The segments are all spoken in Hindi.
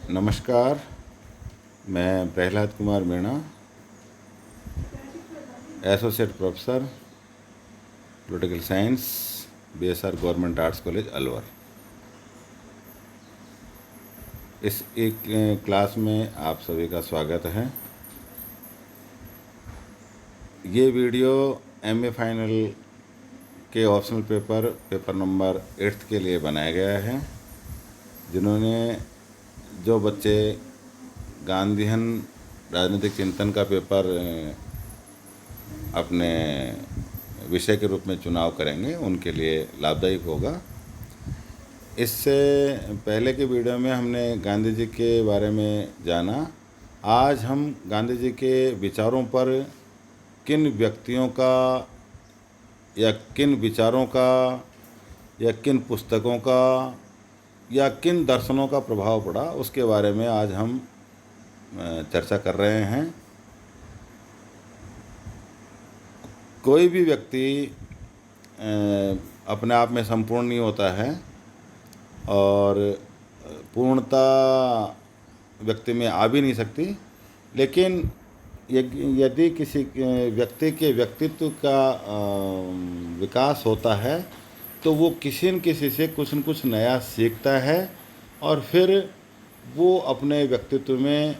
नमस्कार। मैं Prahlad Kumar Meena, associate professor political science, BSR government arts college Alwar. इस एक क्लास में आप सभी का स्वागत है। ये वीडियो एमए फाइनल के ऑप्शनल पेपर नंबर 8 के लिए बनाया गया है। जो बच्चे गांधीयन राजनीतिक चिंतन का पेपर अपने विषय के रूप में चुनाव करेंगे, उनके लिए लाभदायक होगा। इससे पहले के वीडियो में हमने गांधी जी के बारे में जाना। आज हम गांधी जी के विचारों पर किन व्यक्तियों का या किन विचारों का या किन पुस्तकों का या किन दर्शनों का प्रभाव पड़ा, उसके बारे में आज हम चर्चा कर रहे हैं। कोई भी व्यक्ति अपने आप में संपूर्ण नहीं होता है और पूर्णता व्यक्ति में आ भी नहीं सकती, लेकिन यदि किसी व्यक्ति के व्यक्तित्व का विकास होता है तो वो किसी न किसी से कुछ न कुछ नया सीखता है और फिर वो अपने व्यक्तित्व में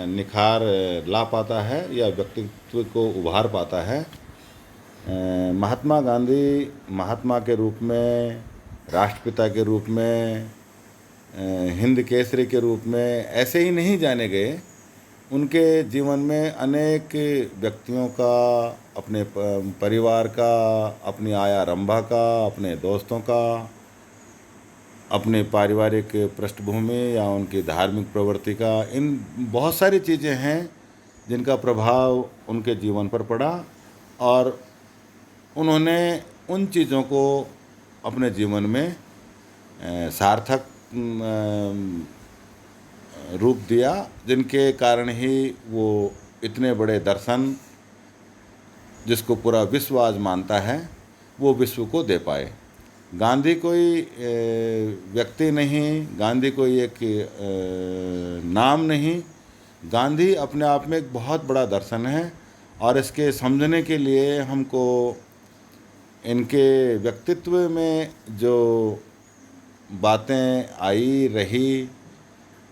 निखार ला पाता है या व्यक्तित्व को उभार पाता है। महात्मा गांधी महात्मा के रूप में, राष्ट्रपिता के रूप में, हिंद केसरी के रूप में ऐसे ही नहीं जाने गए। उनके जीवन में अनेक व्यक्तियों का, अपने परिवार का, अपनी आया रंभा का, अपने दोस्तों का, अपने पारिवारिक पृष्ठभूमि या उनकी धार्मिक प्रवृत्ति का, इन बहुत सारी चीज़ें हैं जिनका प्रभाव उनके जीवन पर पड़ा और उन्होंने उन चीज़ों को अपने जीवन में सार्थक रूप दिया, जिनके कारण ही वो इतने बड़े दर्शन, जिसको पूरा विश्व आज मानता है, वो विश्व को दे पाए। गांधी कोई व्यक्ति नहीं, गांधी कोई एक नाम नहीं, गांधी अपने आप में एक बहुत बड़ा दर्शन है। और इसके समझने के लिए हमको इनके व्यक्तित्व में जो बातें आई रही,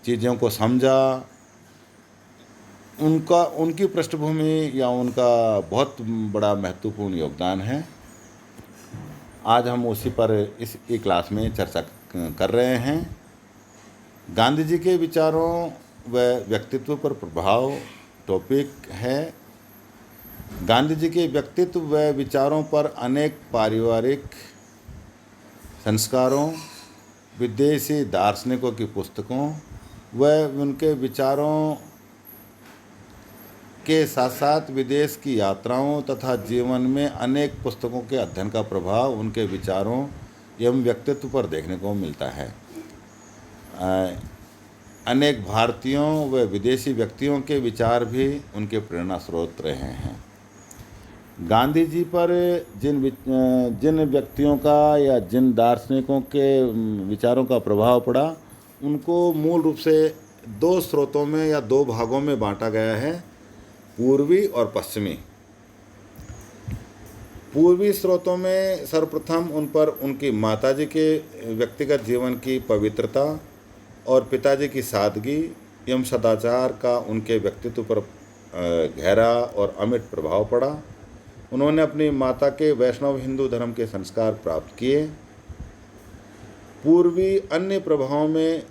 चीज़ों को समझा, उनकी पृष्ठभूमि या उनका बहुत बड़ा महत्वपूर्ण योगदान है। आज हम उसी पर इस क्लास में चर्चा कर रहे हैं। गांधी जी के विचारों व व्यक्तित्व पर प्रभाव टॉपिक है। गांधी जी के व्यक्तित्व व विचारों पर अनेक पारिवारिक संस्कारों, विदेशी दार्शनिकों की पुस्तकों व उनके विचारों के साथ साथ विदेश की यात्राओं तथा जीवन में अनेक पुस्तकों के अध्ययन का प्रभाव उनके विचारों एवं व्यक्तित्व पर देखने को मिलता है। अनेक भारतीयों व विदेशी व्यक्तियों के विचार भी उनके प्रेरणा स्रोत रहे हैं। गांधी जी पर जिन व्यक्तियों का या जिन दार्शनिकों के विचारों का प्रभाव पड़ा, उनको मूल रूप से दो स्रोतों में या दो भागों में बांटा गया है, पूर्वी और पश्चिमी। पूर्वी स्रोतों में सर्वप्रथम उन पर उनकी माताजी के व्यक्तिगत जीवन की पवित्रता और पिताजी की सादगी एवं सदाचार का उनके व्यक्तित्व पर गहरा और अमिट प्रभाव पड़ा। उन्होंने अपनी माता के वैष्णव हिंदू धर्म के संस्कार प्राप्त किए। पूर्वी अन्य प्रभावों में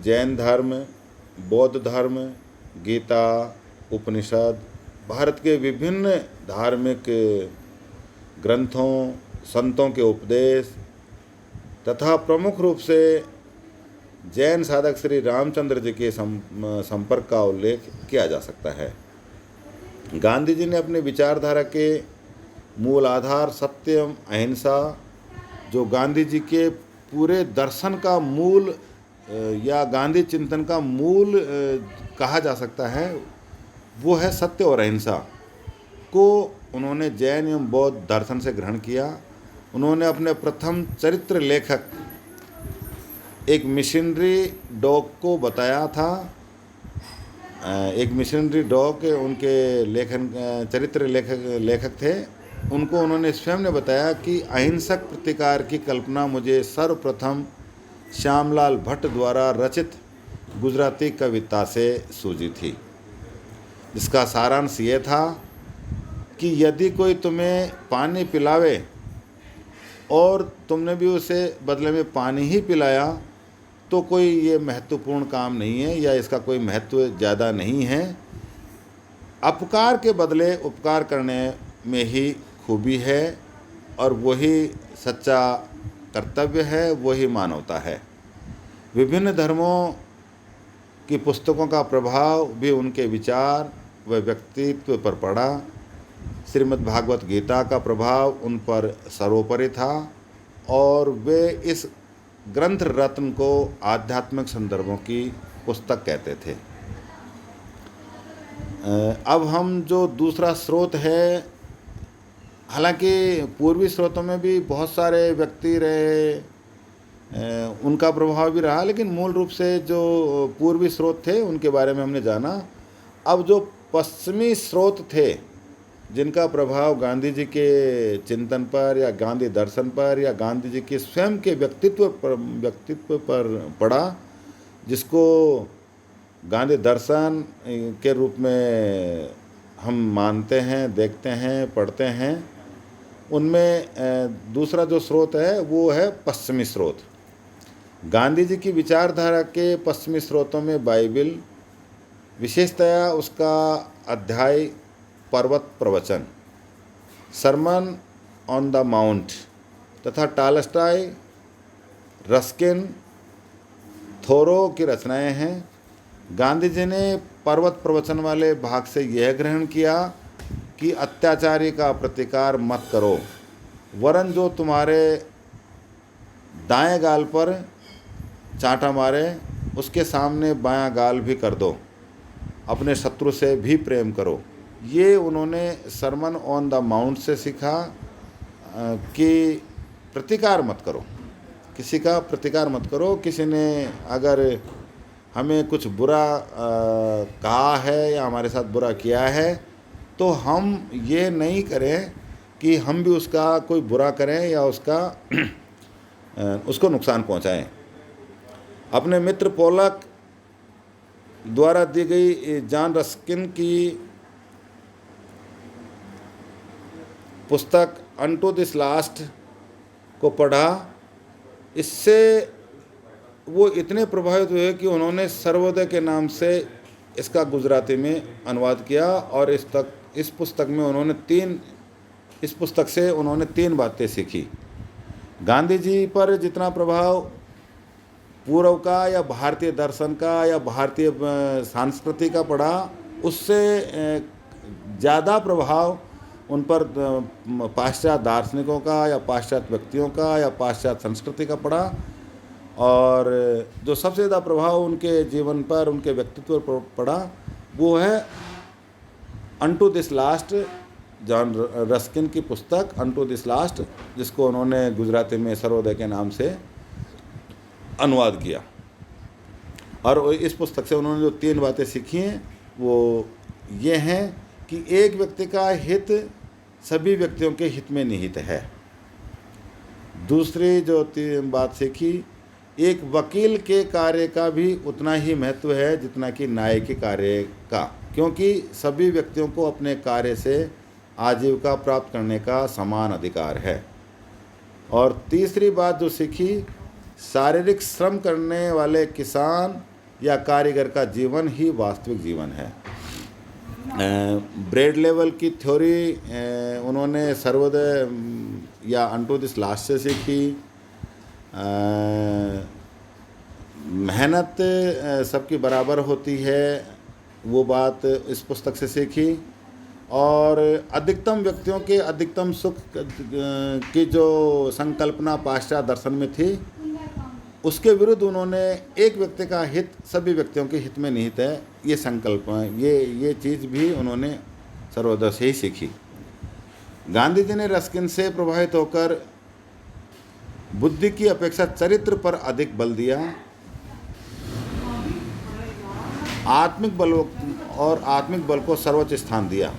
जैन धर्म, बौद्ध धर्म, गीता, उपनिषद, भारत के विभिन्न धार्मिक ग्रंथों, संतों के उपदेश तथा प्रमुख रूप से जैन साधक श्री रामचंद्र जी के संपर्क का उल्लेख किया जा सकता है। गांधी जी ने अपनी विचारधारा के मूल आधार सत्य एवं अहिंसा, जो गांधी जी के पूरे दर्शन का मूल या गांधी चिंतन का मूल कहा जा सकता है, वो है सत्य और अहिंसा, को उन्होंने जैन एवं बौद्ध दर्शन से ग्रहण किया। उन्होंने अपने प्रथम चरित्र लेखक एक मिशनरी डॉग को बताया था। एक मिशनरी डॉग उनके चरित्र लेखक थे, उनको उन्होंने स्वयं ने बताया कि अहिंसक प्रतिकार की कल्पना मुझे सर्वप्रथम श्यामलाल भट्ट द्वारा रचित गुजराती कविता से सूझी थी, जिसका सारांश ये था कि यदि कोई तुम्हें पानी पिलावे और तुमने भी उसे बदले में पानी ही पिलाया तो कोई ये महत्वपूर्ण काम नहीं है या इसका कोई महत्व ज़्यादा नहीं है। अपकार के बदले उपकार करने में ही खूबी है और वही सच्चा कर्तव्य है, वही मानवता है। विभिन्न धर्मों की पुस्तकों का प्रभाव भी उनके विचार व व्यक्तित्व पर पड़ा। श्रीमद् भागवत गीता का प्रभाव उन पर सर्वोपरि था और वे इस ग्रंथ रत्न को आध्यात्मिक संदर्भों की पुस्तक कहते थे। अब हम जो दूसरा स्रोत है, हालांकि पूर्वी स्रोतों में भी बहुत सारे व्यक्ति रहे, उनका प्रभाव भी रहा, लेकिन मूल रूप से जो पूर्वी स्रोत थे उनके बारे में हमने जाना। अब जो पश्चिमी स्रोत थे जिनका प्रभाव गांधी जी के चिंतन पर या गांधी दर्शन पर या गांधी जी के स्वयं के व्यक्तित्व पर पड़ा, जिसको गांधी दर्शन के रूप में हम मानते हैं, देखते हैं, पढ़ते हैं, उनमें दूसरा जो स्रोत है वो है पश्चिमी स्रोत। गांधी जी की विचारधारा के पश्चिमी स्रोतों में बाइबिल, विशेषतया उसका अध्याय पर्वत प्रवचन, सरमन ऑन द माउंट तथा टॉलस्टॉय, रस्किन, थोरो की रचनाएं हैं। गांधी जी ने पर्वत प्रवचन वाले भाग से यह ग्रहण किया कि अत्याचारी का प्रतिकार मत करो, वरन जो तुम्हारे दाएं गाल पर चांटा मारे उसके सामने बायां गाल भी कर दो, अपने शत्रु से भी प्रेम करो। ये उन्होंने सरमन ऑन द माउंट से सीखा कि प्रतिकार मत करो, किसी का प्रतिकार मत करो। किसी ने अगर हमें कुछ बुरा कहा है या हमारे साथ बुरा किया है तो हम ये नहीं करें कि हम भी उसका कोई बुरा करें या उसको नुकसान पहुंचाएं। अपने मित्र पोलक द्वारा दी गई जॉन रस्किन की पुस्तक अनटू दिस लास्ट को पढ़ा। इससे वो इतने प्रभावित हुए कि उन्होंने सर्वोदय के नाम से इसका गुजराती में अनुवाद किया और इस पुस्तक से उन्होंने 3 बातें सीखी। गांधी जी पर जितना प्रभाव पूर्व का या भारतीय दर्शन का या भारतीय संस्कृति का पड़ा, उससे ज़्यादा प्रभाव उन पर पाश्चात्य दार्शनिकों का या पाश्चात्य व्यक्तियों का या पाश्चात्य संस्कृति का पड़ा। और जो सबसे ज़्यादा प्रभाव उनके जीवन पर, उनके व्यक्तित्व पर पड़ा, वो है unto this last, John Ruskin की पुस्तक अनटू दिस लास्ट, जिसको उन्होंने गुजराती में सर्वोदय के नाम से अनुवाद किया। और इस पुस्तक से उन्होंने जो 3 बातें सीखी हैं वो ये हैं कि एक व्यक्ति का हित सभी व्यक्तियों के हित में निहित है। दूसरी जो बात सीखी, एक वकील के कार्य का भी उतना ही महत्व है जितना कि न्याय के कार्य का, क्योंकि सभी व्यक्तियों को अपने कार्य से आजीविका प्राप्त करने का समान अधिकार है। और तीसरी बात जो सीखी, शारीरिक श्रम करने वाले किसान या कारीगर का जीवन ही वास्तविक जीवन है। ब्रेड लेवल की थ्योरी उन्होंने सर्वोदय या अनटू दिस लास्ट से सीखी। मेहनत सबकी बराबर होती है, वो बात इस पुस्तक से सीखी। और अधिकतम व्यक्तियों के अधिकतम सुख की जो संकल्पना पाश्चात्य दर्शन में थी, उसके विरुद्ध उन्होंने एक व्यक्ति का हित सभी व्यक्तियों के हित में निहित है, ये संकल्प, ये चीज़ भी उन्होंने सर्वोदय से ही सीखी। गांधी जी ने रस्किन से प्रभावित होकर बुद्धि की अपेक्षा चरित्र पर अधिक बल दिया। आत्मिक बल को सर्वोच्च स्थान दिया।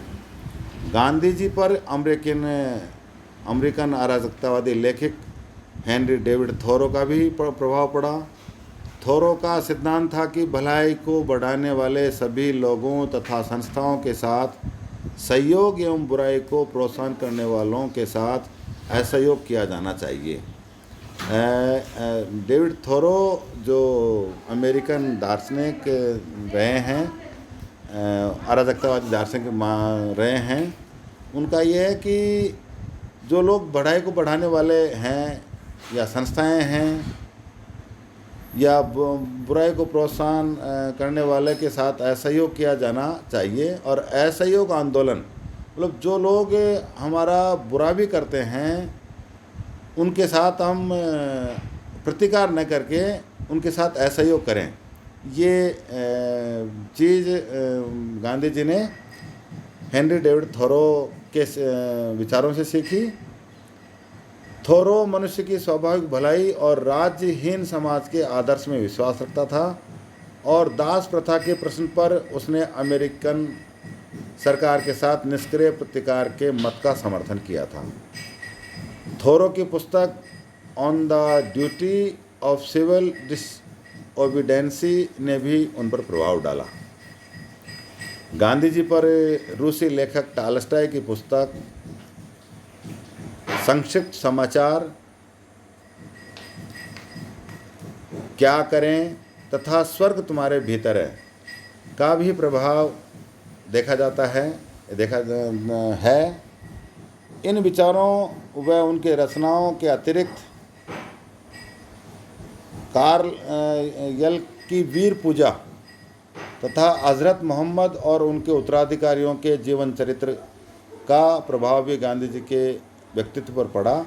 गांधी जी पर अमेरिकन अराजकतावादी लेखक हेनरी डेविड थोरो का भी प्रभाव पड़ा। थोरो का सिद्धांत था कि भलाई को बढ़ाने वाले सभी लोगों तथा संस्थाओं के साथ सहयोग एवं बुराई को प्रोत्साहन करने वालों के साथ असहयोग किया जाना चाहिए। डेविड थोरो जो अमेरिकन दार्शनिक रहे हैं, अराजकतावादी दार्शनिक रहे हैं, उनका ये है कि जो लोग बढ़ाई को बढ़ाने वाले हैं या संस्थाएं हैं या बुराई को प्रोत्साहन करने वाले के साथ असहयोग किया जाना चाहिए। और असहयोग आंदोलन मतलब जो लोग हमारा बुरा भी करते हैं उनके साथ हम प्रतिकार न करके उनके साथ असहयोग करें। ये चीज़ गांधी जी ने हेनरी डेविड थोरो के विचारों से सीखी। थोरो मनुष्य की स्वाभाविक भलाई और राज्यहीन समाज के आदर्श में विश्वास रखता था और दास प्रथा के प्रश्न पर उसने अमेरिकन सरकार के साथ निष्क्रिय प्रतिकार के मत का समर्थन किया था। थोरो की पुस्तक on the duty of civil disobedience ने भी उन पर प्रभाव डाला। गांधी जी पर रूसी लेखक टॉल्स्टॉय की पुस्तक संक्षिप्त समाचार, क्या करें तथा स्वर्ग तुम्हारे भीतर है का भी प्रभाव देखा है। इन विचारों व उनके रचनाओं के अतिरिक्त कार्ल यल की वीर पूजा तथा हज़रत मोहम्मद और उनके उत्तराधिकारियों के जीवन चरित्र का प्रभाव भी गांधी जी के व्यक्तित्व पर पड़ा।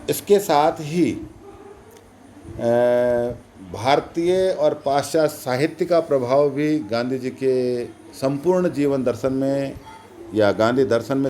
इसके साथ ही भारतीय और पाश्चात्य साहित्य का प्रभाव भी गांधी जी के संपूर्ण जीवन दर्शन में या गांधी दर्शन में